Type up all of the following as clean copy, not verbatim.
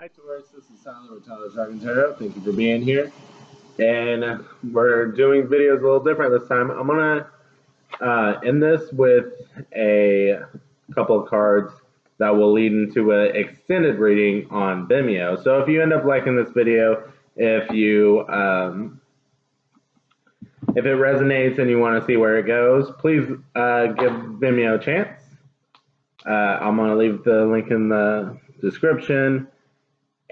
Hi, Taurus. This is Tyler with Taurus Resisting. Thank you for being here. And we're doing videos a little different this time. I'm going to end this with a couple of cards that will lead into an extended reading on Vimeo. So if you end up liking this video, if it resonates and you want to see where it goes, please give Vimeo a chance. I'm going to leave the link in the description.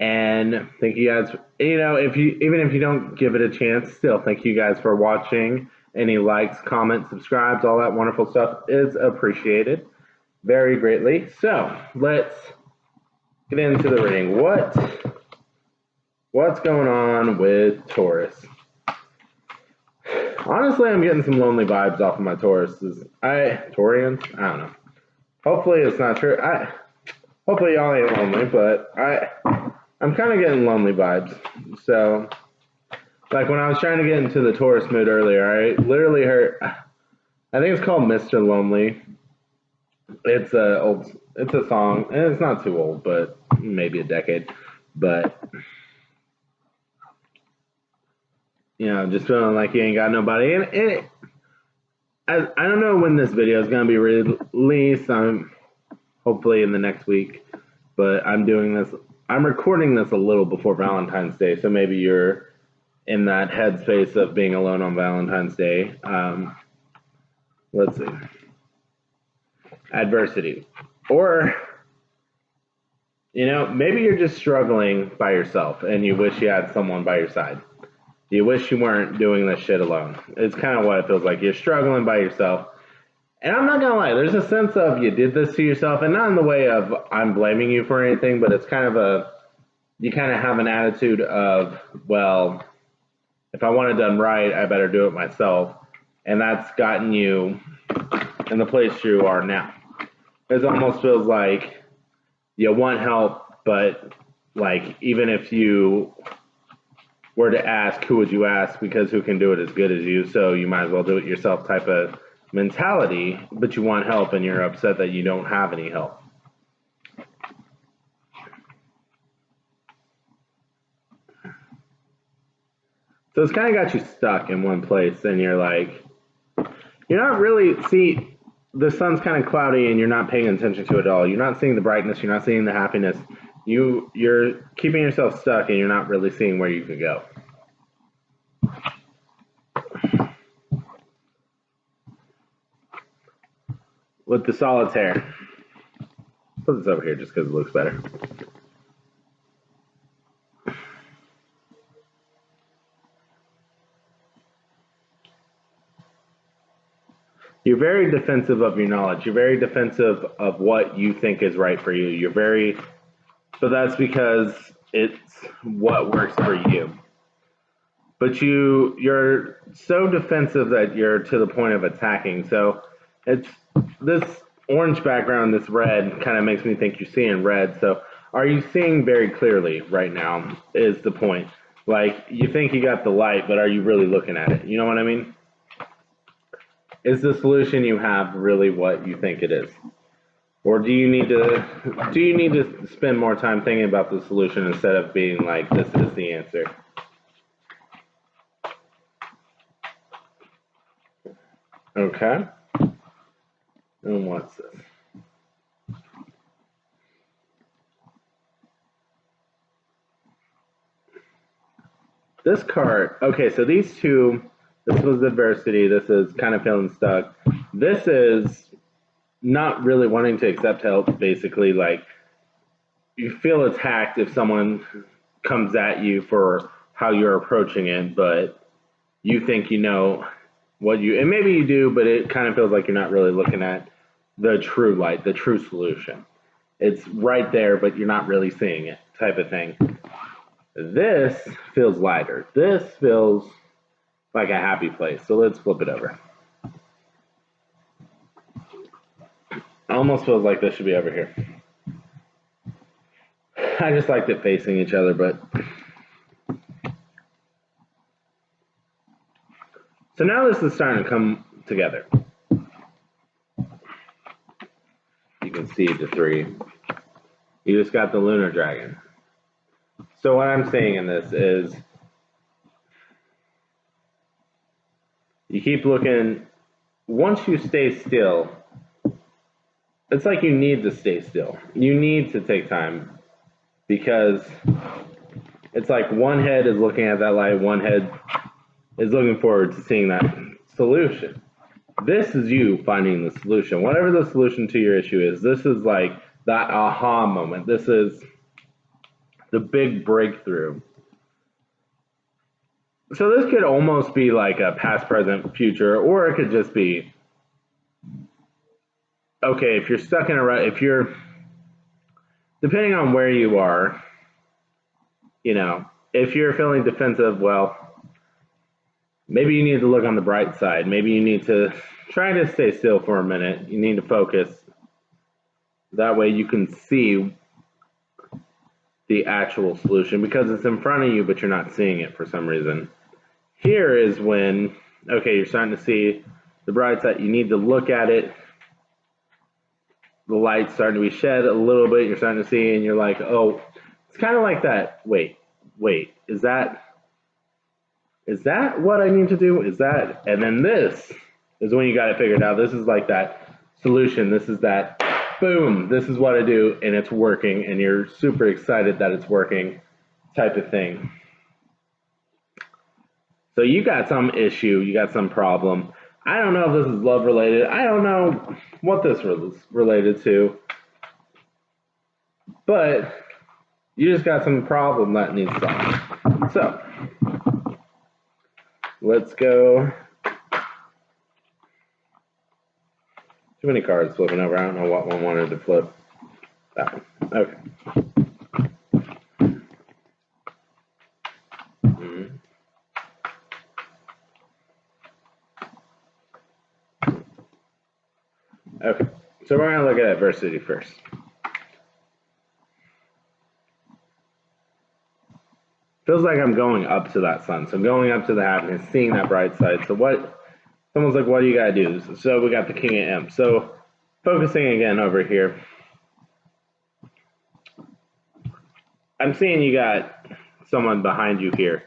And thank you guys. Even if you don't give it a chance, still thank you guys for watching. Any likes, comments, subscribes, all that wonderful stuff is appreciated very greatly. So let's get into the reading. What's going on with Taurus? Honestly, I'm getting some lonely vibes off of my Tauruses. Taurians? I don't know. Hopefully it's not true. Hopefully y'all ain't lonely, but I'm kind of getting lonely vibes. So, like when I was trying to get into the Taurus mood earlier, I literally heard, I think it's called Mr. Lonely. It's a song, and it's not too old, but maybe a decade. But, just feeling like you ain't got nobody. And I don't know when this video is going to be released. I'm hopefully in the next week, but I'm recording this a little before Valentine's Day, so maybe you're in that headspace of being alone on Valentine's Day. Let's see. Adversity. Or, maybe you're just struggling by yourself and you wish you had someone by your side. You wish you weren't doing this shit alone. It's kind of what it feels like. You're struggling by yourself. And I'm not going to lie, there's a sense of you did this to yourself, and not in the way of I'm blaming you for anything, but it's kind of you kind of have an attitude of, well, if I want it done right, I better do it myself. And that's gotten you in the place you are now. It almost feels like you want help, but like even if you were to ask, who would you ask? Because who can do it as good as you? So you might as well do it yourself type of mentality, but you want help and you're upset that you don't have any help. So it's kind of got you stuck in one place, and you're like, you're not really, see, the sun's kind of cloudy and you're not paying attention to it at all. You're not seeing the brightness, you're not seeing the happiness. You're keeping yourself stuck and you're not really seeing where you could go. With the solitaire, put this over here just because it looks better. You're very defensive of your knowledge. You're very defensive of what you think is right for you. But that's because it's what works for you. But you're so defensive that you're to the point of attacking. So it's this orange background, this red kind of makes me think you're seeing red. So are you seeing very clearly right now is the point. Like you think you got the light, but are you really looking at it? You know what I mean? Is the solution you have really what you think it is? Or do you need to spend more time thinking about the solution instead of being like, this is the answer? Okay. And what's this? This card, okay, so these two, this was adversity, this is kind of feeling stuck. This is not really wanting to accept help, basically. Like, you feel attacked if someone comes at you for how you're approaching it, but you think you know and maybe you do, but it kind of feels like you're not really looking at the true light, the true solution. It's right there, but you're not really seeing it, type of thing. This feels lighter. This feels like a happy place. So let's flip it over. Almost feels like this should be over here. I just liked it facing each other, but so now this is starting to come together. You can see the three. You just got the lunar dragon. So what I'm saying in this is you keep looking. Once you stay still, it's like you need to stay still. You need to take time because it's like one head is looking at that light, one head is looking forward to seeing that solution. This is you finding the solution. Whatever the solution to your issue is, this is like that aha moment. This is the big breakthrough. So this could almost be like a past, present, future, or it could just be, okay, if you're stuck in a rut, if you're, depending on where you are, you know, if you're feeling defensive, well, maybe you need to look on the bright side. Maybe you need to try to stay still for a minute. You need to focus. That way you can see the actual solution because it's in front of you, but you're not seeing it for some reason. Here is when, okay, you're starting to see the bright side. You need to look at it. The light's starting to be shed a little bit. You're starting to see, and you're like, oh, it's kind of like that. Wait, is that what I need to do? Is that? And then this is when you got it figured out. This is like that solution. This is that, boom, this is what I do, and it's working, and you're super excited that it's working type of thing. So you got some issue, you got some problem. I don't know if this is love related. I don't know what this is related to. But you just got some problem that needs solved. So let's go. Too many cards flipping over. I don't know what one wanted to flip. That one. Okay. Okay, so we're going to look at adversity first. Feels like I'm going up to that sun. So I'm going up to the happiness, seeing that bright side. So what, someone's like, what do you got to do? So we got the King of Imps. So focusing again over here. I'm seeing you got someone behind you here.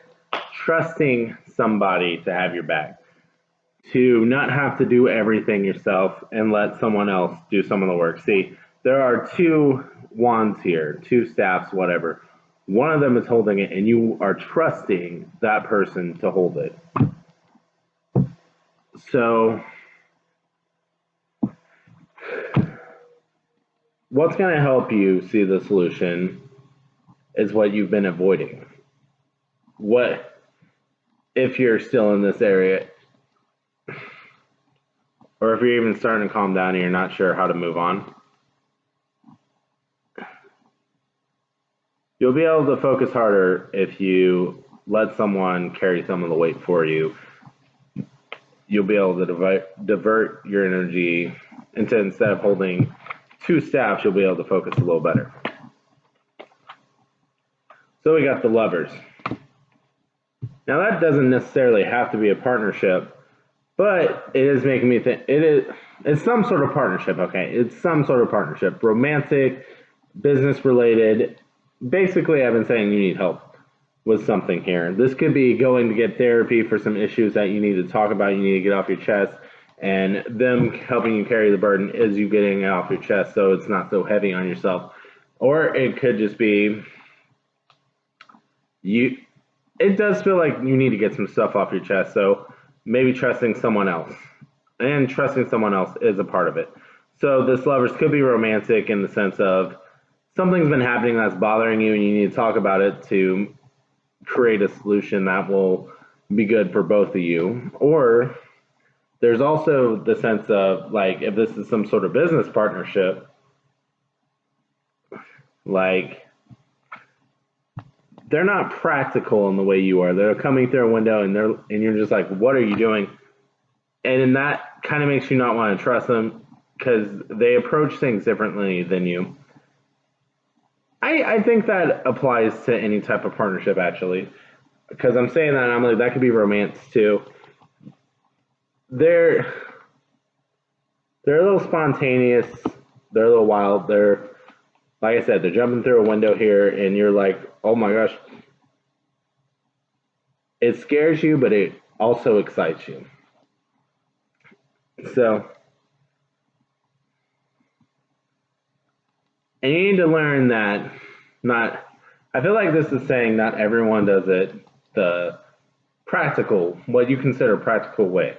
Trusting somebody to have your back. To not have to do everything yourself and let someone else do some of the work. See, there are two wands here, two staffs, whatever. One of them is holding it, and you are trusting that person to hold it. So, what's going to help you see the solution is what you've been avoiding. What, if you're still in this area, or if you're even starting to calm down and you're not sure how to move on, you'll be able to focus harder if you let someone carry some of the weight for you. You'll be able to divert your energy into, instead of holding two staffs, you'll be able to focus a little better. So we got the Lovers. Now that doesn't necessarily have to be a partnership, but it is making me think it's some sort of partnership, okay? It's some sort of partnership, romantic, business related. Basically, I've been saying you need help with something here. This could be going to get therapy for some issues that you need to talk about, you need to get off your chest, and them helping you carry the burden is you getting it off your chest so it's not so heavy on yourself. Or it could just be it does feel like you need to get some stuff off your chest, so maybe trusting someone else. And trusting someone else is a part of it. So this Lovers could be romantic in the sense of something's been happening that's bothering you and you need to talk about it to create a solution that will be good for both of you. Or there's also the sense of, like, if this is some sort of business partnership, like, they're not practical in the way you are. They're coming through a window and you're just like, what are you doing? And that kind of makes you not want to trust them because they approach things differently than you. I think that applies to any type of partnership, actually, because I'm saying that and I'm like, that could be romance too. They're a little spontaneous. They're a little wild. They're like I said, they're jumping through a window here, and you're like, oh my gosh. It scares you, but it also excites you. So, and you need to learn that I feel like this is saying not everyone does it the practical, what you consider practical way.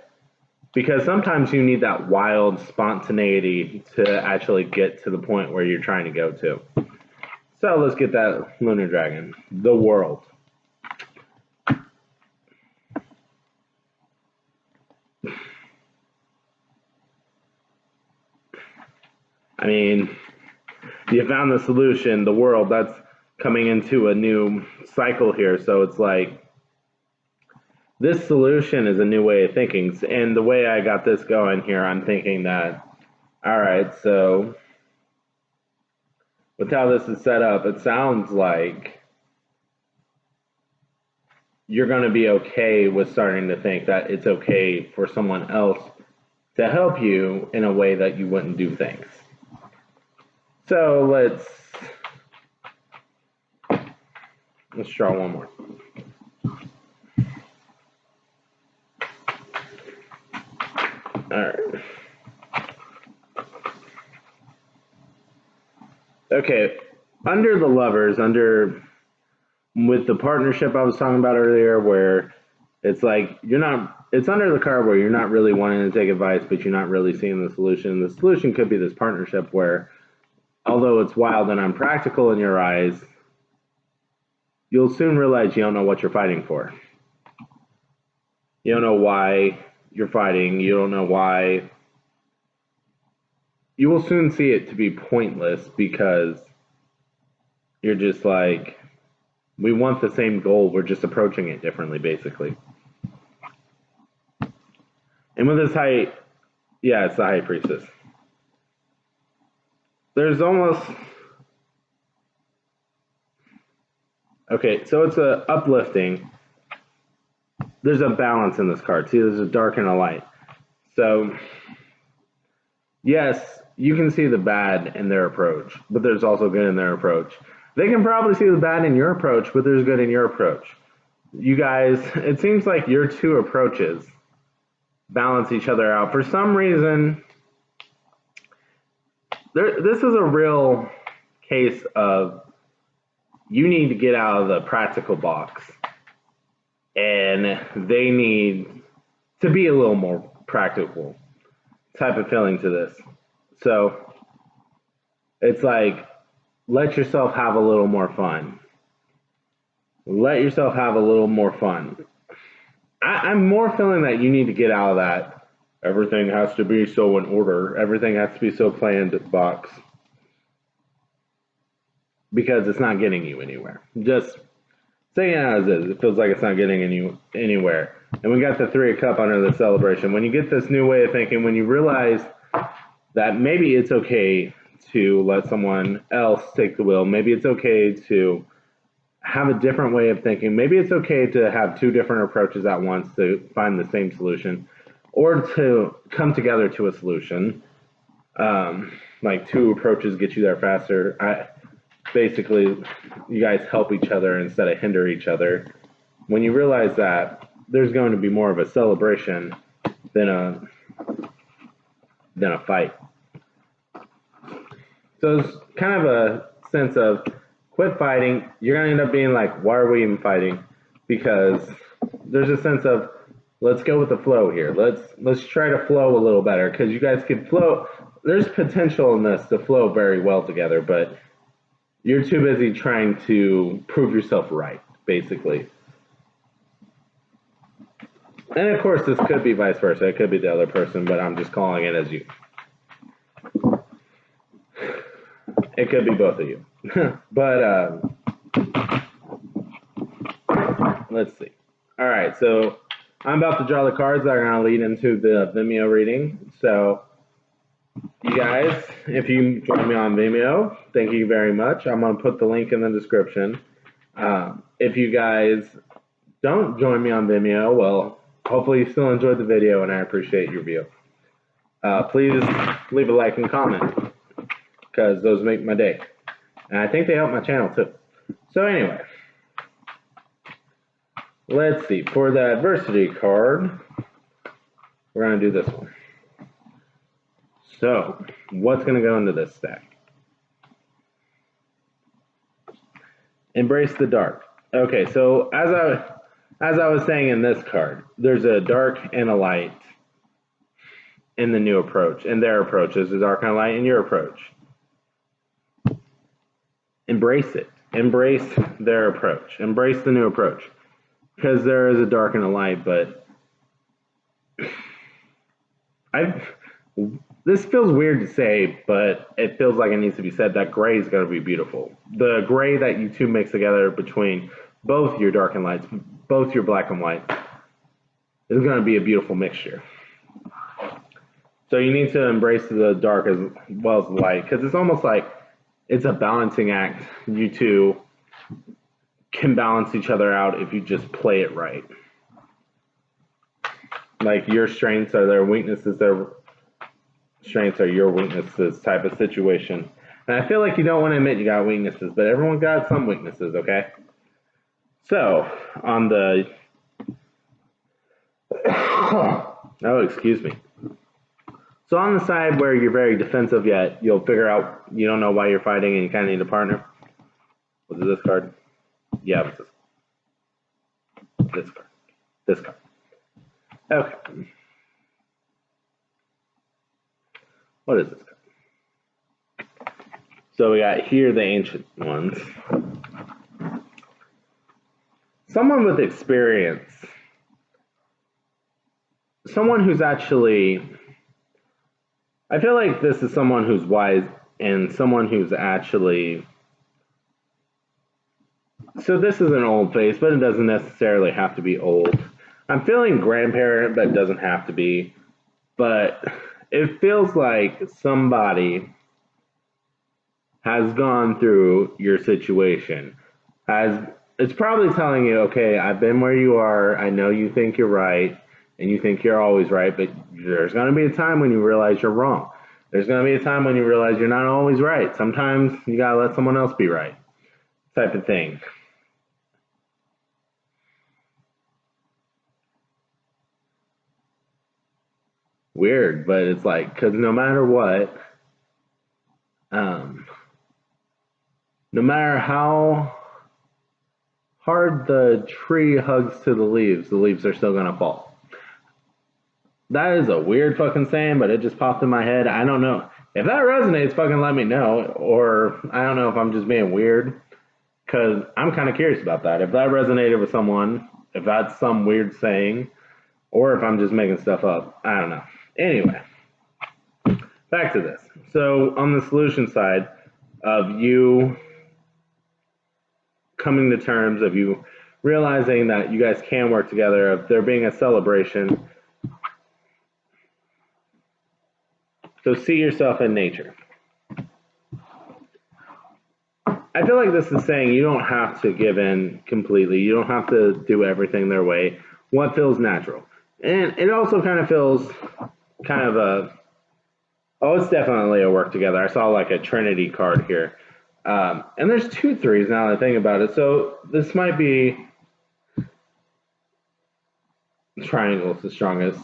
Because sometimes you need that wild spontaneity to actually get to the point where you're trying to go to. So let's get that lunar dragon, the world. I mean, you found the solution, the world, that's coming into a new cycle here. So it's like, this solution is a new way of thinking. And the way I got this going here, I'm thinking that, all right, so with how this is set up, it sounds like you're going to be okay with starting to think that it's okay for someone else to help you in a way that you wouldn't do things. So let's draw one more. All right. Okay, under the lovers, with the partnership I was talking about earlier, where it's like it's under the card where you're not really wanting to take advice, but you're not really seeing the solution. The solution could be this partnership where, although it's wild and unpractical in your eyes, you'll soon realize you don't know what you're fighting for. You don't know why you're fighting. You don't know why. You will soon see it to be pointless because you're just like, we want the same goal. We're just approaching it differently, basically. And with this it's the High Priestess. There's almost... Okay, so it's a uplifting. There's a balance in this card. See, there's a dark and a light. So, yes, you can see the bad in their approach, but there's also good in their approach. They can probably see the bad in your approach, but there's good in your approach. You guys, it seems like your two approaches balance each other out. For some reason, this is a real case of you need to get out of the practical box, and they need to be a little more practical type of feeling to this. So it's like, let yourself have a little more fun. Let yourself have a little more fun. I'm more feeling that you need to get out of that everything has to be so in order, everything has to be so planned box. Because it's not getting you anywhere. Just saying it as is, it feels like it's not getting you anywhere. And we got the Three of Cups under the celebration. When you get this new way of thinking, when you realize that maybe it's okay to let someone else take the wheel, maybe it's okay to have a different way of thinking, maybe it's okay to have two different approaches at once to find the same solution, or to come together to a solution. Like two approaches get you there faster. Basically, you guys help each other instead of hinder each other. When you realize that, there's going to be more of a celebration than a fight. So it's kind of a sense of quit fighting. You're going to end up being like, why are we even fighting? Because there's a sense of, let's go with the flow here. Let's try to flow a little better, because you guys could flow. There's potential in this to flow very well together, but you're too busy trying to prove yourself right, basically. And of course, this could be vice versa. It could be the other person, but I'm just calling it as you. It could be both of you. But let's see. All right, so I'm about to draw the cards that are going to lead into the Vimeo reading. So you guys, if you join me on Vimeo, thank you very much. I'm going to put the link in the description. If you guys don't join me on Vimeo, well, hopefully you still enjoyed the video, and I appreciate your view. Please leave a like and comment, because those make my day. And I think they help my channel too. So anyway, let's see. For the adversity card, we're going to do this one. So, what's going to go into this stack? Embrace the dark. Okay, so as I was saying in this card, there's a dark and a light in the new approach, and their approach is the dark and a light in your approach. Embrace it. Embrace their approach. Embrace the new approach. Because there is a dark and a light, but this feels weird to say, but it feels like it needs to be said that gray is going to be beautiful. The gray that you two mix together between both your dark and lights, both your black and white, is going to be a beautiful mixture. So you need to embrace the dark as well as the light, because it's almost like it's a balancing act. You two can balance each other out if you just play it right. Like your strengths are their weaknesses, their strengths are your weaknesses type of situation. And I feel like you don't want to admit you got weaknesses, but everyone got some weaknesses, okay? So, on the... oh, excuse me. So on the side where you're very defensive yet, you'll figure out you don't know why you're fighting and you kind of need a partner. Was it this card? Yeah, it was this card. This card. Okay. What is this card? So we got here the ancient ones. Someone with experience. Someone who's actually... I feel like this is someone who's wise and someone who's actually... So this is an old face, but it doesn't necessarily have to be old. I'm feeling grandparent, but it doesn't have to be. But it feels like somebody has gone through your situation. It's probably telling you, okay, I've been where you are. I know you think you're right, and you think you're always right, but there's going to be a time when you realize you're wrong. There's going to be a time when you realize you're not always right. Sometimes you got to let someone else be right, type of thing. Weird, but it's like, because no matter what, no matter how hard the tree hugs to the leaves are still going to fall. That is a weird fucking saying, but it just popped in my head. I don't know. If that resonates, fucking let me know. Or I don't know if I'm just being weird, because I'm kind of curious about that. If that resonated with someone, if that's some weird saying, or if I'm just making stuff up. I don't know. Anyway, back to this. So on the solution side of you coming to terms, of you realizing that you guys can work together, of there being a celebration. So see yourself in nature. I feel like this is saying you don't have to give in completely. You don't have to do everything their way. What feels natural? And it also kind of feels kind of oh, it's definitely a work together. I saw like a Trinity card here. And there's 2 3s now that I think about it. So this might be triangles, the strongest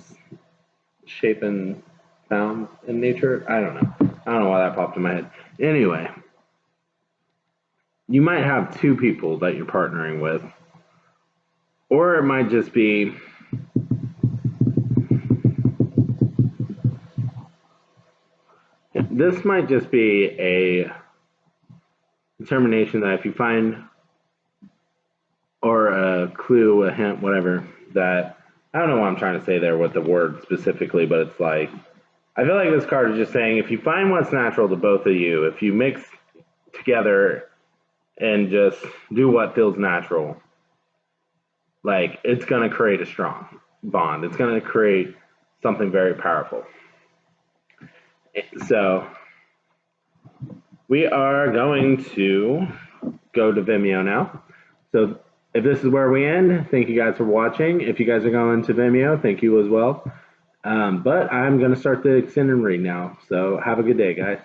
shape and found in nature. I don't know. I don't know why that popped in my head. Anyway, you might have 2 people that you're partnering with. Or it might just be this might just be a determination that if you find, or a clue, a hint, whatever, that, I don't know what I'm trying to say there with the word specifically, but it's like, I feel like this card is just saying if you find what's natural to both of you, if you mix together and just do what feels natural, like, it's going to create a strong bond. It's going to create something very powerful. So we are going to go to Vimeo now. So if this is where we end, thank you guys for watching. If you guys are going to Vimeo, thank you as well. But I'm going to start the extended read now. So have a good day, guys.